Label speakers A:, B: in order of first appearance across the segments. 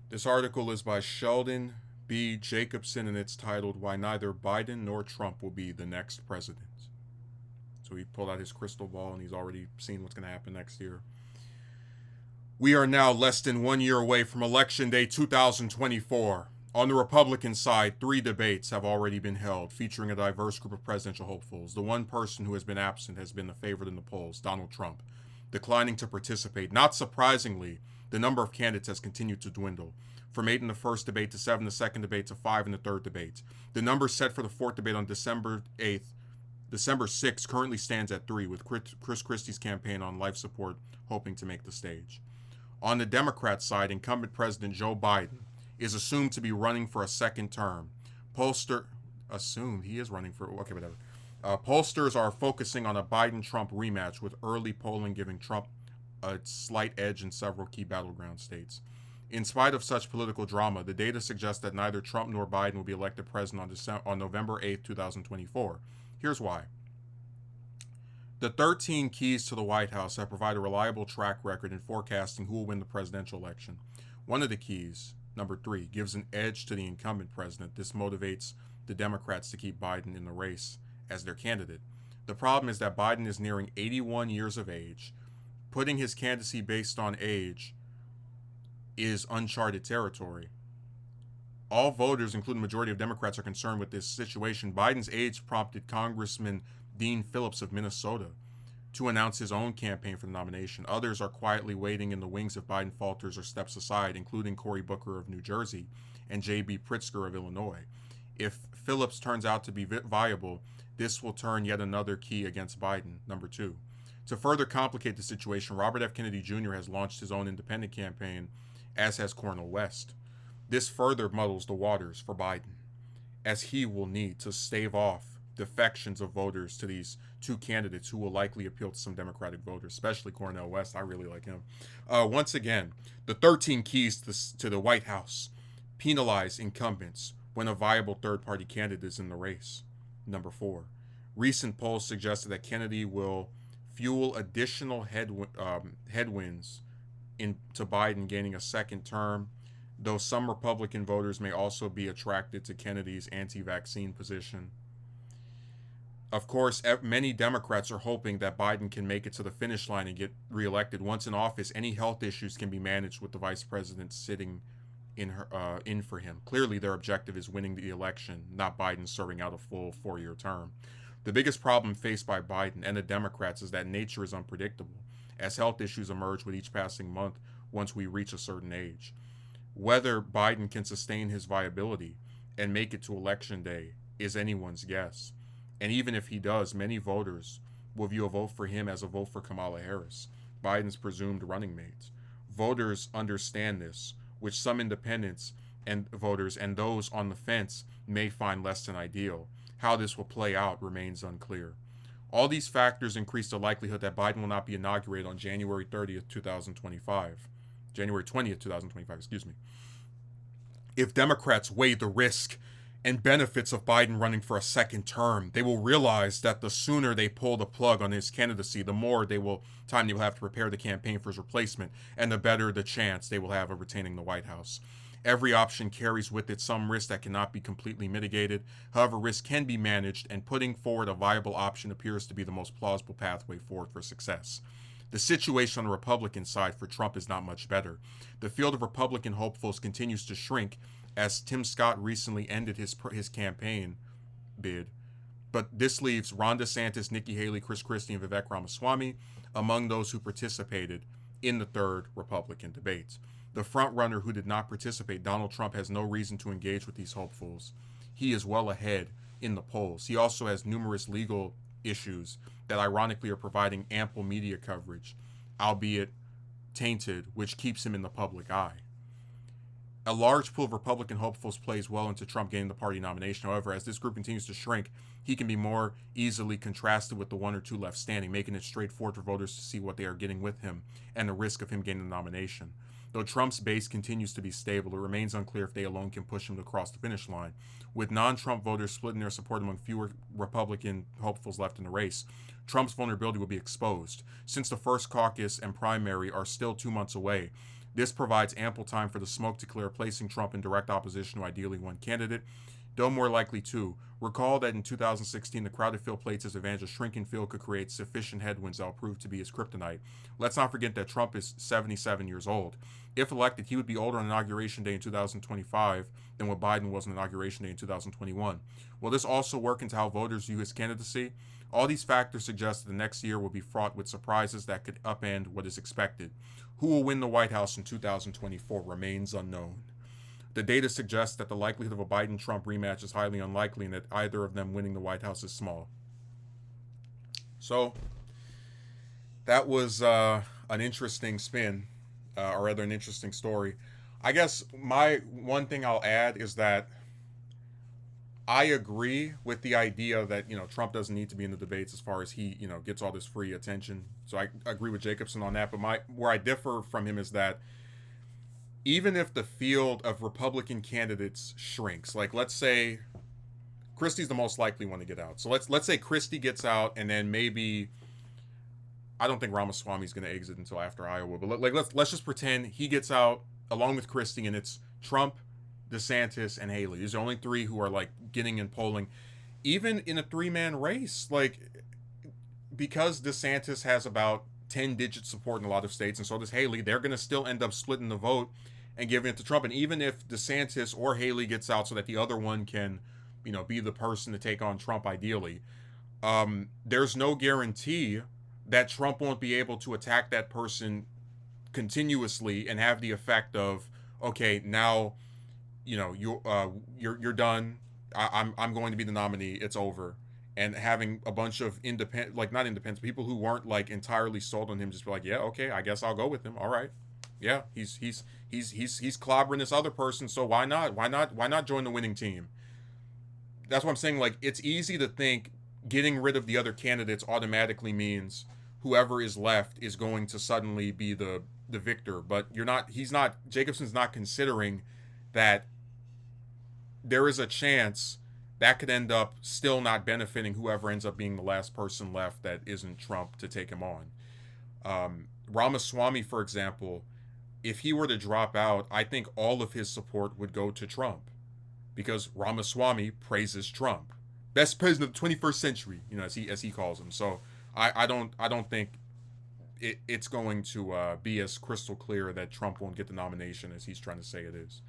A: This article is by Sheldon B. Jacobson, and it's titled Why Neither Biden Nor Trump Will Be the Next President. So he pulled out his crystal ball and he's already seen what's going to happen next year. We are now less than 1 year away from Election Day 2024. On the Republican side, 3 debates have already been held, featuring a diverse group of presidential hopefuls. The one person who has been absent has been the favorite in the polls, Donald Trump, declining to participate. Not surprisingly, the number of candidates has continued to dwindle, from 8 in the first debate to 7 in the second debate to 5 in the third debate. The number set for the fourth debate on December 6th currently stands at 3, with Chris Christie's campaign on life support hoping to make the stage. On the Democrat side, incumbent President Joe Biden is assumed to be running for a second term. Assumed he is running for, okay, whatever. Pollsters are focusing on a Biden-Trump rematch, with early polling giving Trump a slight edge in several key battleground states. In spite of such political drama, the data suggests that neither Trump nor Biden will be elected president on November 8, 2024. Here's why. The 13 keys to the White House have provided a reliable track record in forecasting who will win the presidential election. One of the keys, number 3, gives an edge to the incumbent president. This motivates the Democrats to keep Biden in the race as their candidate. The problem is that Biden is nearing 81 years of age. Putting his candidacy based on age is uncharted territory. All voters, including the majority of Democrats, are concerned with this situation. Biden's age prompted Congressman Dean Phillips of Minnesota to announce his own campaign for the nomination. Others are quietly waiting in the wings if Biden falters or steps aside, including Cory Booker of New Jersey and J.B. Pritzker of Illinois. If Phillips turns out to be viable, this will turn yet another key against Biden. Number 2. To further complicate the situation, Robert F. Kennedy Jr. has launched his own independent campaign, as has Cornel West. This further muddles the waters for Biden, as he will need to stave off defections of voters to these 2 candidates who will likely appeal to some Democratic voters, especially Cornel West. I really like him. Once again, the 13 keys to the White House penalize incumbents when a viable third-party candidate is in the race. Number 4, recent polls suggested that Kennedy will fuel additional headwinds into Biden gaining a second term, though some Republican voters may also be attracted to Kennedy's anti-vaccine position. Of course, many Democrats are hoping that Biden can make it to the finish line and get reelected. Once in office, any health issues can be managed with the vice president sitting in for him. Clearly, their objective is winning the election, not Biden serving out a full 4-year term. The biggest problem faced by Biden and the Democrats is that nature is unpredictable, as health issues emerge with each passing month once we reach a certain age. Whether Biden can sustain his viability and make it to Election Day is anyone's guess. And even if he does, many voters will view a vote for him as a vote for Kamala Harris, Biden's presumed running mate. Voters understand this, which some independents and voters and those on the fence may find less than ideal. How this will play out remains unclear. All these factors increase the likelihood that Biden will not be inaugurated on January 20th, 2025. If Democrats weigh the risk and benefits of Biden running for a second term, they will realize that the sooner they pull the plug on his candidacy, the more time they will have to prepare the campaign for his replacement, and the better the chance they will have of retaining the White House. Every option carries with it some risk that cannot be completely mitigated. However, risk can be managed, and putting forward a viable option appears to be the most plausible pathway forward for success. The situation on the Republican side for Trump is not much better. The field of Republican hopefuls continues to shrink, as Tim Scott recently ended his campaign bid. But this leaves Ron DeSantis, Nikki Haley, Chris Christie, and Vivek Ramaswamy among those who participated in the third Republican debate. The frontrunner who did not participate, Donald Trump, has no reason to engage with these hopefuls. He is well ahead in the polls. He also has numerous legal issues that ironically are providing ample media coverage, albeit tainted, which keeps him in the public eye. A large pool of Republican hopefuls plays well into Trump gaining the party nomination. However, as this group continues to shrink, he can be more easily contrasted with the 1 or 2 left standing, making it straightforward for voters to see what they are getting with him and the risk of him gaining the nomination. Though Trump's base continues to be stable, it remains unclear if they alone can push him to cross the finish line. With non-Trump voters splitting their support among fewer Republican hopefuls left in the race, Trump's vulnerability will be exposed. Since the first caucus and primary are still 2 months away, This provides ample time for the smoke to clear, placing Trump in direct opposition to ideally one candidate, though more likely two. Recall that in 2016, the crowded field played to his advantage. A shrinking field could create sufficient headwinds that will prove to be his kryptonite. Let's not forget that Trump is 77 years old. If elected, he would be older on Inauguration Day in 2025 than what Biden was on Inauguration Day in 2021. Will this also work into how voters view his candidacy? All these factors suggest that the next year will be fraught with surprises that could upend what is expected. Who will win the White House in 2024 remains unknown. The data suggests that the likelihood of a Biden-Trump rematch is highly unlikely and that either of them winning the White House is small. So, that was an interesting spin, or rather an interesting story. I guess my one thing I'll add is that I agree with the idea that, Trump doesn't need to be in the debates as far as he, gets all this free attention. So I agree with Jacobson on that. But where I differ from him is that even if the field of Republican candidates shrinks, like let's say Christie's the most likely one to get out. So let's say Christie gets out, and then maybe I don't think Ramaswamy's going to exit until after Iowa. But let's just pretend he gets out along with Christie, and it's Trump, DeSantis, and Haley. These are only three who are like getting in polling. Even in a three-man race, like because DeSantis has about 10-digit support in a lot of states, and so does Haley, they're going to still end up splitting the vote and giving it to Trump. And even if DeSantis or Haley gets out so that the other one can, be the person to take on Trump ideally, there's no guarantee that Trump won't be able to attack that person continuously and have the effect of, okay, now, you're done. I'm going to be the nominee. It's over. And having a bunch of not independents, people who weren't like entirely sold on him, just be like, yeah, okay, I guess I'll go with him. All right, yeah, he's clobbering this other person, so why not join the winning team? That's what I'm saying. Like, it's easy to think getting rid of the other candidates automatically means whoever is left is going to suddenly be the victor, but Jacobson's not considering that there is a chance that could end up still not benefiting whoever ends up being the last person left that isn't Trump to take him on. Ramaswamy, for example, if he were to drop out, I think all of his support would go to Trump because Ramaswamy praises Trump, best president of the 21st century, as he calls him. So I don't think it's going to be as crystal clear that Trump won't get the nomination as he's trying to say it is.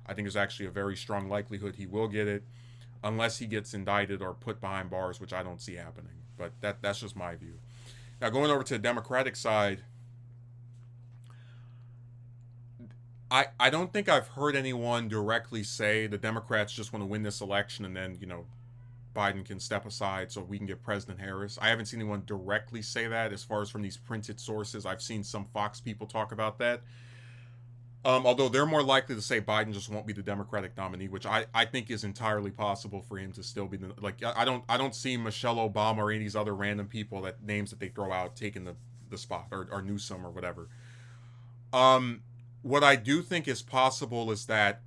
A: I think there's actually a very strong likelihood he will get it, unless he gets indicted or put behind bars, which I don't see happening. But that's just my view. Now, going over to the Democratic side, I don't think I've heard anyone directly say the Democrats just want to win this election and then, Biden can step aside so we can get President Harris. I haven't seen anyone directly say that as far as from these printed sources. I've seen some Fox people talk about that. Although they're more likely to say Biden just won't be the Democratic nominee, which I think is entirely possible for him to still be I don't see Michelle Obama or any of these other random people names that they throw out taking the spot or Newsom or whatever. What I do think is possible is that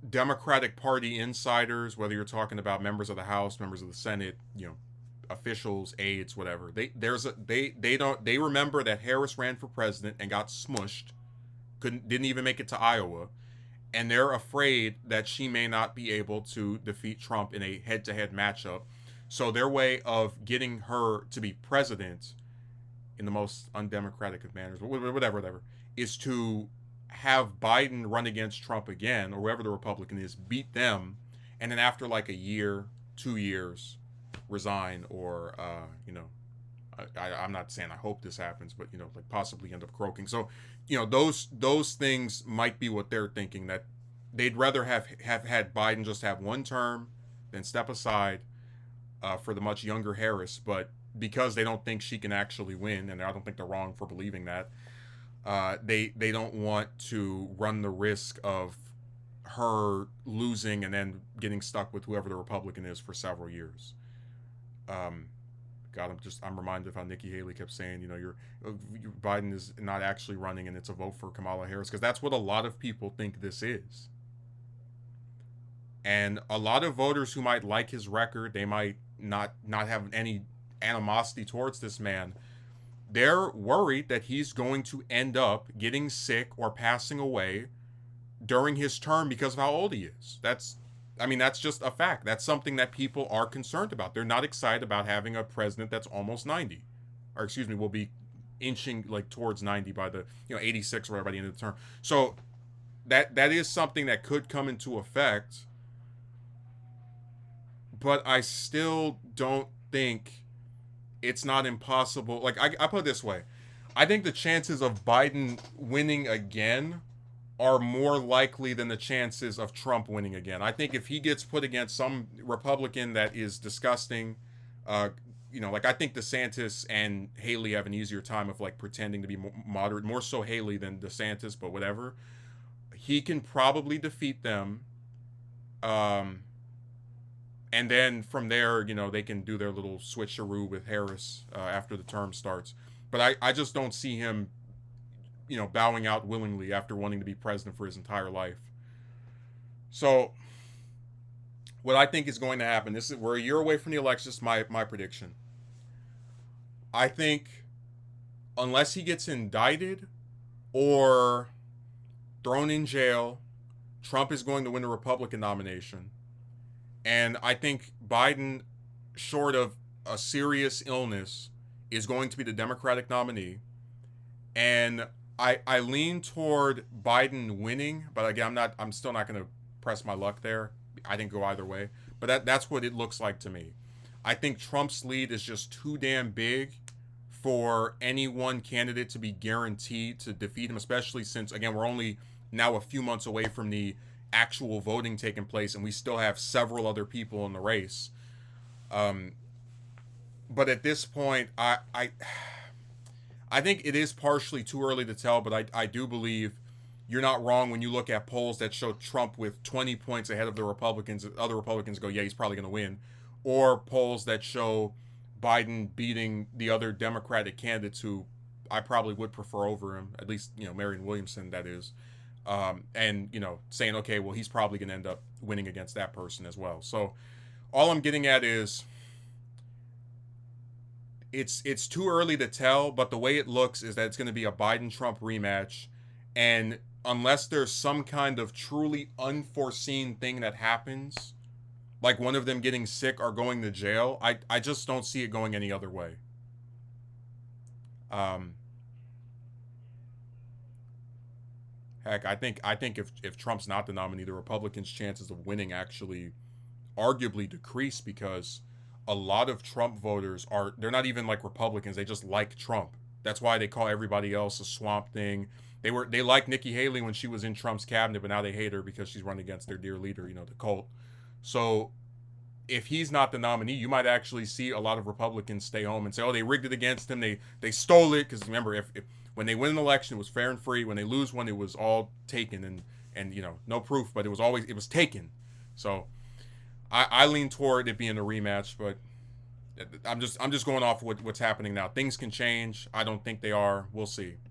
A: Democratic Party insiders, whether you're talking about members of the House, members of the Senate, officials, aides, whatever, they remember that Harris ran for president and got smushed. Didn't even make it to Iowa, and they're afraid that she may not be able to defeat Trump in a head-to-head matchup. So their way of getting her to be president in the most undemocratic of manners, whatever, is to have Biden run against Trump again, or whoever the Republican is, beat them, and then after like a year, 2 years, resign, or I'm not saying I hope this happens, but like possibly end up croaking. So, those things might be what they're thinking, that they'd rather have had Biden just have one term than step aside for the much younger Harris. But because they don't think she can actually win, and I don't think they're wrong for believing that, they don't want to run the risk of her losing and then getting stuck with whoever the Republican is for several years. God, I'm reminded of how Nikki Haley kept saying, Biden is not actually running and it's a vote for Kamala Harris, because that's what a lot of people think this is. And a lot of voters who might like his record, they might not have any animosity towards this man. they're worried that he's going to end up getting sick or passing away during his term because of how old he is. That's just a fact. That's something that people are concerned about. They're not excited about having a president that's almost 90, or excuse me, will be inching like towards 90 by the 86 or whatever by the end of the term. So that is something that could come into effect, but I still don't think it's not impossible. Like I put it this way, I think the chances of Biden winning again are more likely than the chances of Trump winning again. I think if he gets put against some Republican that is disgusting, like I think DeSantis and Haley have an easier time of like pretending to be moderate, more so Haley than DeSantis, but whatever. He can probably defeat them. And then from there, they can do their little switcheroo with Harris after the term starts. But I just don't see him, bowing out willingly after wanting to be president for his entire life. So what I think is going to happen, we're a year away from the election. This is my prediction. I think unless he gets indicted or thrown in jail, Trump is going to win the Republican nomination. And I think Biden, short of a serious illness, is going to be the Democratic nominee. And I lean toward Biden winning, but again, I'm still not going to press my luck there. I think go either way. But that's what it looks like to me. I think Trump's lead is just too damn big for any one candidate to be guaranteed to defeat him, especially since, again, we're only now a few months away from the actual voting taking place, and we still have several other people in the race. But at this point, I think it is partially too early to tell, but I do believe you're not wrong when you look at polls that show Trump with 20 points ahead of the Republicans. Other Republicans go, yeah, he's probably going to win. Or polls that show Biden beating the other Democratic candidates who I probably would prefer over him, at least, Marianne Williamson, that is. And, saying, okay, well, he's probably going to end up winning against that person as well. So all I'm getting at is it's too early to tell, but the way it looks is that it's going to be a Biden-Trump rematch. And unless there's some kind of truly unforeseen thing that happens, like one of them getting sick or going to jail, I just don't see it going any other way. Heck, I think if Trump's not the nominee, the Republicans' chances of winning actually arguably decrease, because a lot of Trump voters they're not even like Republicans, they just like Trump. That's why they call everybody else a swamp thing. They liked Nikki Haley when she was in Trump's cabinet, but now they hate her because she's running against their dear leader, the cult. So if he's not the nominee, you might actually see a lot of Republicans stay home and say, oh, they rigged it against him, they stole it. Because remember, if when they win an election, it was fair and free. When they lose one, it was all taken and no proof, but it was taken. So I lean toward it being a rematch, but I'm just going off what's happening now. Things can change. I don't think they are. We'll see.